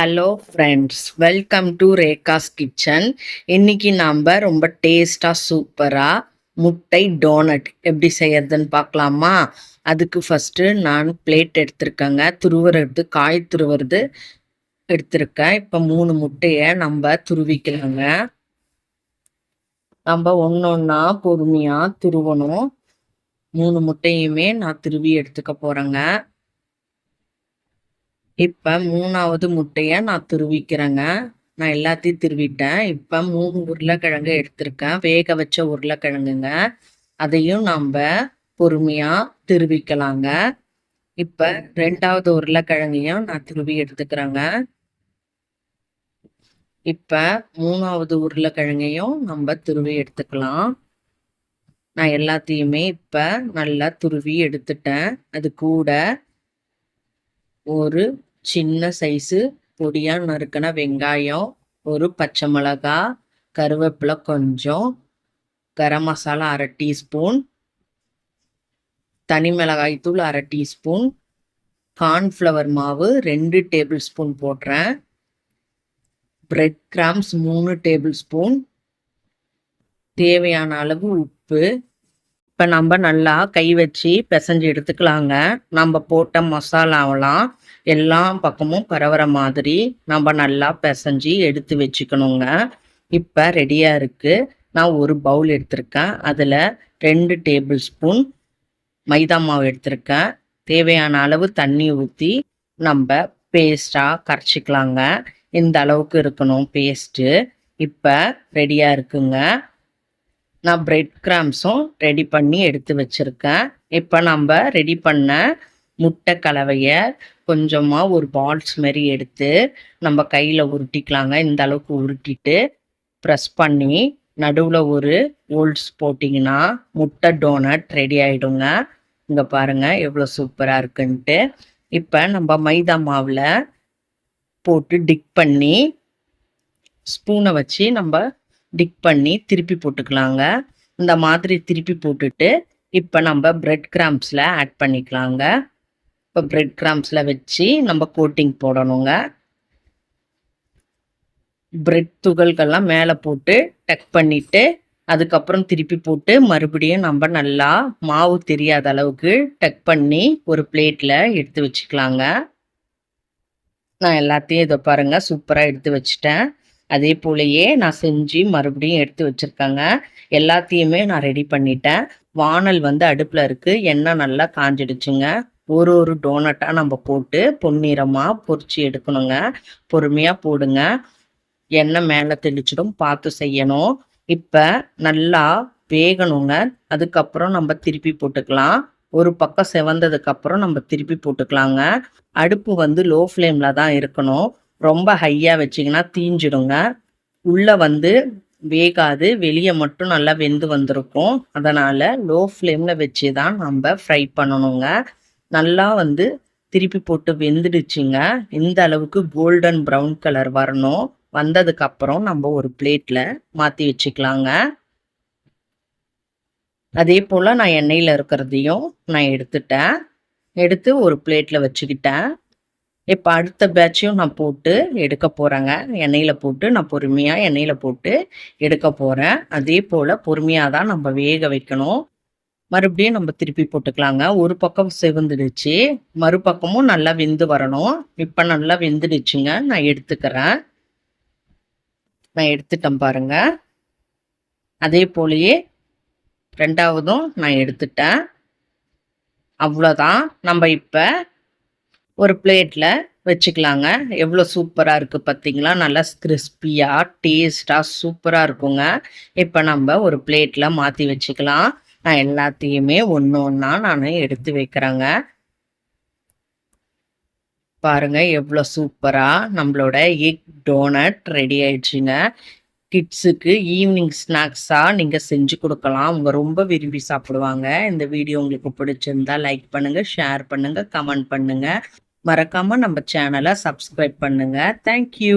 Hello friends, welcome to Rekha's kitchen. இன்னைக்கு நாம் ரொம்ப டேஸ்டாக சூப்பராக முட்டை டோனட் எப்படி செய்யறதுன்னு பார்க்கலாமா? அதுக்கு ஃபஸ்ட்டு நான் பிளேட் எடுத்திருக்கேங்க. துருவுறது, காய் துருவுறது எடுத்திருக்கேன். இப்போ 3 முட்டையை நம்ம துருவிக்கலாங்க. நம்ம ஒன்று ஒன்றா பொறுமையாக துருவணும். 3 முட்டையுமே நான் துருவி எடுத்துக்க போகிறேங்க. இப்போ 3வது முட்டையை நான் துருவிக்கிறேங்க. நான் எல்லாத்தையும் துருவிட்டேன். இப்போ 3 உருளைக்கிழங்கு எடுத்திருக்கேன். வேக வச்ச உருளைக்கிழங்குங்க. அதையும் நம்ம பொறுமையாக துருவிக்கலாங்க. இப்போ 2வது உருளைக்கிழங்கையும் நான் துருவி எடுத்துக்கிறேங்க. இப்போ 3வது உருளைக்கிழங்கையும் நம்ம துருவி எடுத்துக்கலாம். நான் எல்லாத்தையுமே இப்போ நல்லா துருவி எடுத்துட்டேன். அது கூட ஒரு சின்ன சைஸு பொடியாக நறுக்கின வெங்காயம், ஒரு பச்சை மிளகா, கருவேப்பிலை கொஞ்சம், கரம் மசாலா அரை டீஸ்பூன், தனி மிளகாய் தூள் அரை டீஸ்பூன், கார்ன்ஃப்ளவர் மாவு 2 டேபிள் ஸ்பூன் போடுறேன், பிரெட் கிராம்ஸ் 3 டேபிள் ஸ்பூன், தேவையான அளவு உப்பு. இப்போ நம்ம நல்லா கை வச்சு பிசைஞ்சு எடுத்துக்கலாங்க. நம்ம போட்ட மசாலாவெல்லாம் எல்லா பக்கமும் பரவுற மாதிரி நம்ம நல்லா பிசைஞ்சு எடுத்து வச்சுக்கணுங்க. இப்போ ரெடியாக இருக்குது. நான் ஒரு பவுல் எடுத்திருக்கேன். அதில் 2 டேபிள் ஸ்பூன் மைதா மாவு எடுத்திருக்கேன். தேவையான அளவு தண்ணி ஊற்றி நம்ம பேஸ்ட்டாக கரைச்சிக்கலாங்க. இந்த அளவுக்கு இருக்கணும் பேஸ்ட்டு. இப்போ ரெடியாக இருக்குங்க. நான் பிரெட் கிராம்ஸும் ரெடி பண்ணி எடுத்து வச்சுருக்கேன். இப்போ நம்ம ரெடி பண்ண முட்டை கலவையை கொஞ்சமாக ஒரு பால்ஸ் மாரி எடுத்து நம்ம கையில் உருட்டிக்கலாங்க. இந்த அளவுக்கு உருட்டிட்டு ப்ரெஸ் பண்ணி நடுவில் ஒரு ஹோல்ஸ் போட்டிங்கன்னா முட்டை டோனட் ரெடி ஆகிடுங்க. இங்கே பாருங்கள் எவ்வளோ சூப்பராக இருக்குன்ட்டு. இப்போ நம்ம மைதா மாவில் போட்டு டிக் பண்ணி ஸ்பூனை வச்சு நம்ம டிக் பண்ணி திருப்பி போட்டுக்கலாங்க. இந்த மாதிரி திருப்பி போட்டுட்டு இப்போ நம்ம பிரெட் கிராம்ஸில் ஆட் பண்ணிக்கலாங்க. இப்போ பிரெட் கிராம்ஸில் வச்சு நம்ம கோட்டிங் போடணுங்க. பிரெட் துகள்கள்லாம் மேலே போட்டு டக் பண்ணிவிட்டு அதுக்கப்புறம் திருப்பி போட்டு மறுபடியும் நம்ம நல்லா மாவு தெரியாத அளவுக்கு டக் பண்ணி ஒரு பிளேட்டில் எடுத்து வச்சுக்கலாங்க. நான் எல்லாத்தையும் இதை பாருங்கள் சூப்பராக எடுத்து வச்சுட்டேன். அதே போலயே நான் செஞ்சு மறுபடியும் எடுத்து வச்சுருக்கேங்க. எல்லாத்தையுமே நான் ரெடி பண்ணிட்டேன். வானல் அடுப்பில் இருக்குது. எண்ணெய் நல்லா காஞ்சிடுச்சுங்க. ஒரு டோனட்டாக நம்ம போட்டு பொன்னிறமாக பொரிச்சு எடுக்கணுங்க. பொறுமையாக போடுங்க. எண்ணெய் மேலே தெளிச்சிடும், பார்த்து செய்யணும். இப்போ நல்லா வேகணுங்க. அதுக்கப்புறம் நம்ம திருப்பி போட்டுக்கலாம். ஒரு பக்கம் செவந்ததுக்கப்புறம் நம்ம திருப்பி போட்டுக்கலாங்க. அடுப்பு லோ ஃப்ளேமில் தான் இருக்கணும். ரொம்ப ஹையாக வச்சிங்கன்னா தீஞ்சிடுங்க. உள்ளே வேகாது, வெளியே மட்டும் நல்லா வெந்து வந்திருக்கும். அதனால் லோ ஃப்ளேமில் வச்சு தான் நம்ம ஃப்ரை பண்ணணுங்க. நல்லா திருப்பி போட்டு வெந்துடுச்சுங்க. இந்த அளவுக்கு கோல்டன் ப்ரௌன் கலர் வரணும். வந்ததுக்கப்புறம் நம்ம ஒரு பிளேட்டில் மாற்றி வச்சுக்கலாங்க. அதே போல் நான் எண்ணெயில் இருக்கிறதையும் நான் எடுத்து ஒரு பிளேட்டில் வச்சுக்கிட்டேன். இப்போ அடுத்த பேட்சையும் நான் போட்டு எடுக்க போகிறேங்க. எண்ணெயில் போட்டு நான் பொறுமையாக எண்ணெயில் போட்டு எடுக்க போகிறேன். அதே போல் பொறுமையாக தான் நம்ம வேக வைக்கணும். மறுபடியும் நம்ம திருப்பி போட்டுக்கலாங்க. ஒரு பக்கம் செவந்துடுச்சு, மறுபக்கமும் நல்லா வெந்து வரணும். இப்போ நல்லா வெந்துடுச்சுங்க. நான் எடுத்துக்கிறேன். நான் எடுத்துட்டேன் பாருங்க. அதே போலயே 2வதும் நான் எடுத்துட்டேன். அவ்வளோதான். நம்ம இப்போ ஒரு பிளேட்டில் வச்சுக்கலாங்க. எவ்வளோ சூப்பராக இருக்குது பார்த்தீங்களா? நல்லா கிறிஸ்பியாக டேஸ்ட்டாக சூப்பராக இருக்குங்க. இப்போ நம்ம ஒரு பிளேட்டில் மாற்றி வச்சுக்கலாம். நான் எல்லாத்தையுமே ஒன்று ஒன்றா நான் எடுத்து வைக்கிறேங்க. பாருங்கள் எவ்வளோ சூப்பராக நம்மளோட எக் டோனட் ரெடி ஆயிடுச்சுங்க. கிட்ஸுக்கு ஈவினிங் ஸ்நாக்ஸாக நீங்கள் செஞ்சு கொடுக்கலாம். அவங்க ரொம்ப விரும்பி சாப்பிடுவாங்க. இந்த வீடியோ உங்களுக்கு பிடிச்சிருந்தா லைக் பண்ணுங்கள், ஷேர் பண்ணுங்கள், கமெண்ட் பண்ணுங்கள். மறக்காமல் நம்ம சேனலை சப்ஸ்கிரைப் பண்ணுங்கள். தேங்க்யூ.